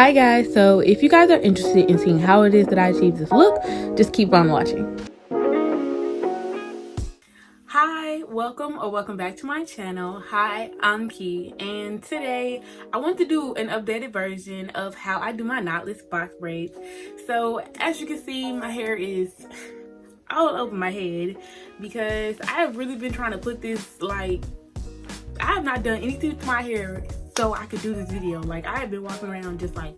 Hi guys, so if you guys are interested in seeing how it is that I achieve this look, just keep on watching. Hi, welcome back to my channel. Hi, I'm Key, and today I want to do an updated version of how I do my knotless box braids. So as you can see, my hair is all over my head because I have really been trying to put this, like, I have not done anything to my hair so I could do this video. Like, I have been walking around just like,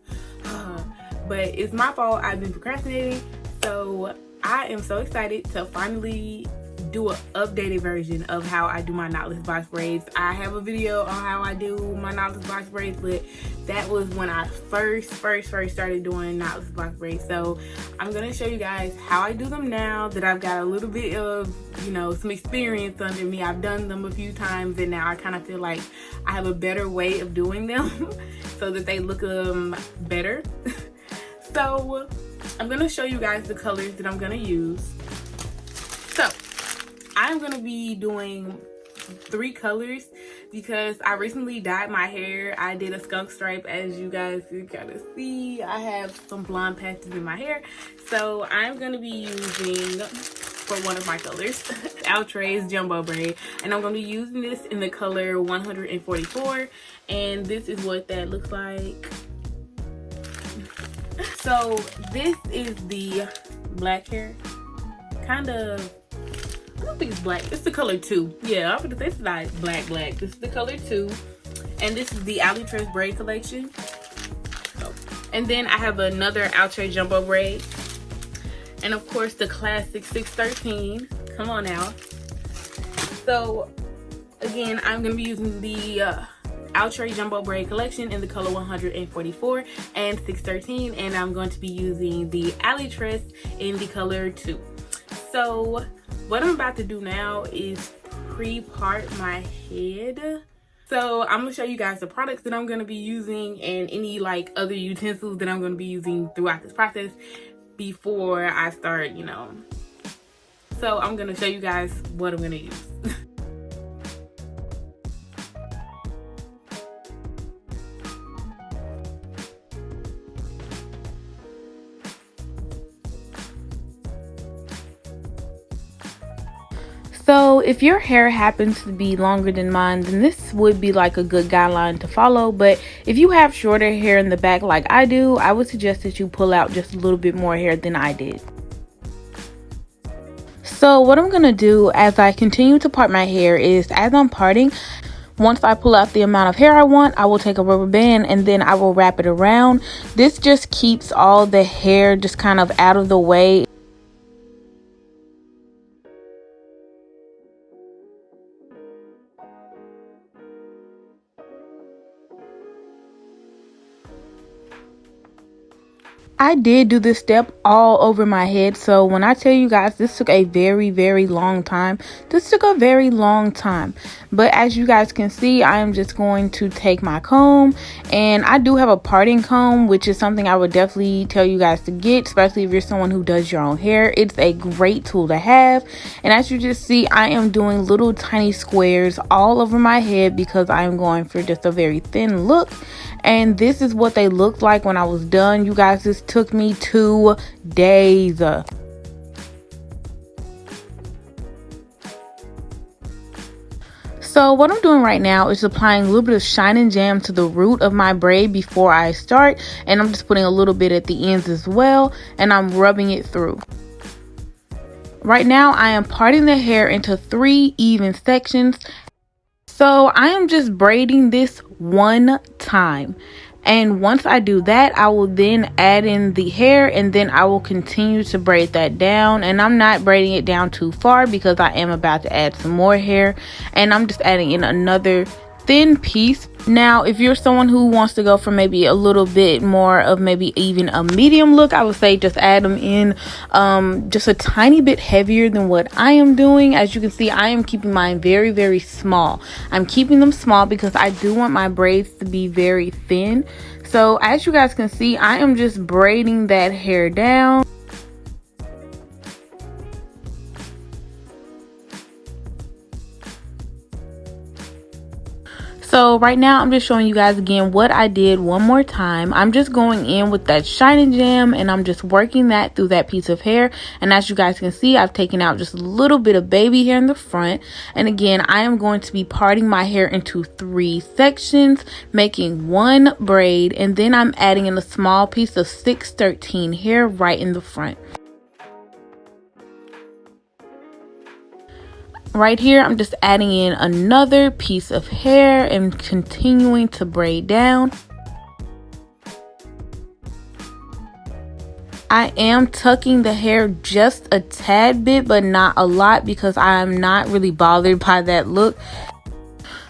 but it's my fault. I've been procrastinating. So I am so excited to finally do an updated version of how I do my knotless box braids. I have a video on how I do my knotless box braids, but that was when I first started doing knotless box braids. So I'm gonna show you guys how I do them now that I've got a little bit of, you know, some experience under me. I've done them a few times and now I kind of feel like I have a better way of doing them so that they look better. So I'm gonna show you guys the colors that I'm gonna use. So I'm gonna be doing 3 colors because I recently dyed my hair. I did a skunk stripe, as you guys can kind of see. I have some blonde patches in my hair, so I'm gonna be using, for one of my colors, Outrage's jumbo braid, and I'm gonna be using this in the color 144, and this is what that looks like. So this is the black hair, kind of. I don't think it's black. It's the color 2. Yeah, I'm gonna say it's not black. This is the color 2, and this is the Knotless braid collection. Oh. And then I have another Outrage jumbo braid, and of course the classic 613. Come on now. So again, I'm gonna be using the Outrage jumbo braid collection in the color 144 and 613, and I'm going to be using the Knotless in the color 2. So what I'm about to do now is pre-part my head. So I'm gonna show you guys the products that I'm gonna be using and any like other utensils that I'm gonna be using throughout this process before I start, you know. So I'm gonna show you guys what I'm gonna use. So if your hair happens to be longer than mine, then this would be like a good guideline to follow. But if you have shorter hair in the back like I do, I would suggest that you pull out just a little bit more hair than I did. So what I'm going to do as I continue to part my hair is, as I'm parting, once I pull out the amount of hair I want, I will take a rubber band and then I will wrap it around. This just keeps all the hair just kind of out of the way. I did do this step all over my head, so when I tell you guys this took a very long time, but as you guys can see, I am just going to take my comb, and I do have a parting comb, which is something I would definitely tell you guys to get, especially if you're someone who does your own hair. It's a great tool to have. And as you just see, I am doing little tiny squares all over my head because I am going for just a very thin look. And this is what they looked like when I was done. You guys, this took me 2 days. So what I'm doing right now is applying a little bit of Shine and Jam to the root of my braid before I start. And I'm just putting a little bit at the ends as well. And I'm rubbing it through. Right now, I am parting the hair into 3 even sections. So I am just braiding this one time, and once I do that, I will then add in the hair, and then I will continue to braid that down. And I'm not braiding it down too far because I am about to add some more hair, and I'm just adding in another thin piece. Now, if you're someone who wants to go for maybe a little bit more of maybe even a medium look, I would say just add them in just a tiny bit heavier than what I am doing. As you can see, I am keeping mine very small. I'm keeping them small because I do want my braids to be very thin. So as you guys can see, I am just braiding that hair down. So right now I'm just showing you guys again what I did one more time. I'm just going in with that shiny gem and I'm just working that through that piece of hair. And as you guys can see, I've taken out just a little bit of baby hair in the front. And again, I am going to be parting my hair into 3 sections, making 1 braid, and then I'm adding in a small piece of 613 hair right in the front. Right here, I'm just adding in another piece of hair and continuing to braid down. I am tucking the hair just a tad bit, but not a lot, because I'm not really bothered by that look.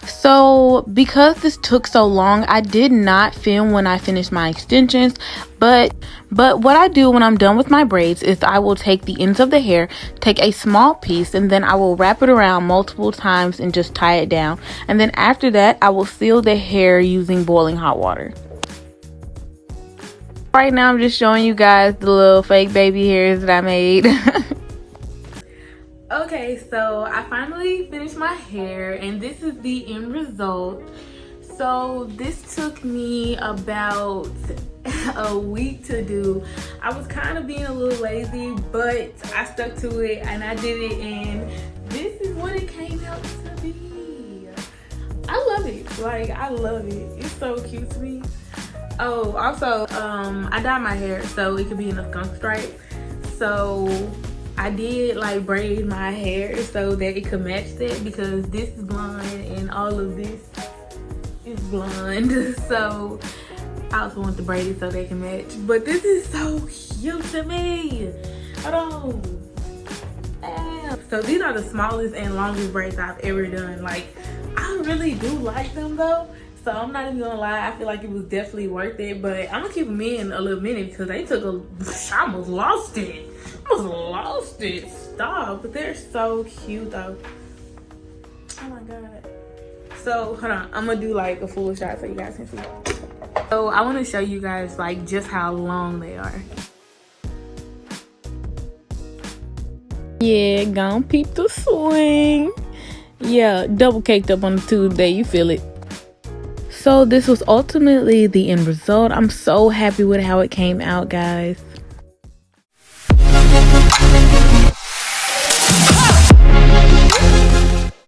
So because this took so long, I did not film when I finished my extensions, but what I do when I'm done with my braids is I will take the ends of the hair, take a small piece, and then I will wrap it around multiple times and just tie it down. And then after that, I will seal the hair using boiling hot water. Right now, I'm just showing you guys the little fake baby hairs that I made. Okay, so I finally finished my hair and this is the end result. So this took me about a week to do. I was kind of being a little lazy, but I stuck to it and I did it, and this is what it came out to be. I love it. Like, I love it. It's so cute to me. Oh, also, I dyed my hair so it could be in a skunk stripe. So I did like braid my hair so that it could match that, because this is blonde and all of this is blonde. So I also want to braid it so they can match. But this is so cute to me. Hold on. So these are the smallest and longest braids I've ever done. Like, I really do like them though. So I'm not even gonna lie, I feel like it was definitely worth it. But I'm gonna keep them in a little minute because they took I almost lost it. Stop. But they're so cute though. Oh my god. So hold on, I'm gonna do like a full shot so you guys can see. So I want to show you guys like just how long they are. Yeah, gonna peep the swing. Yeah, double caked up on the Tuesday, you feel it. So this was ultimately the end result. I'm so happy with how it came out, guys.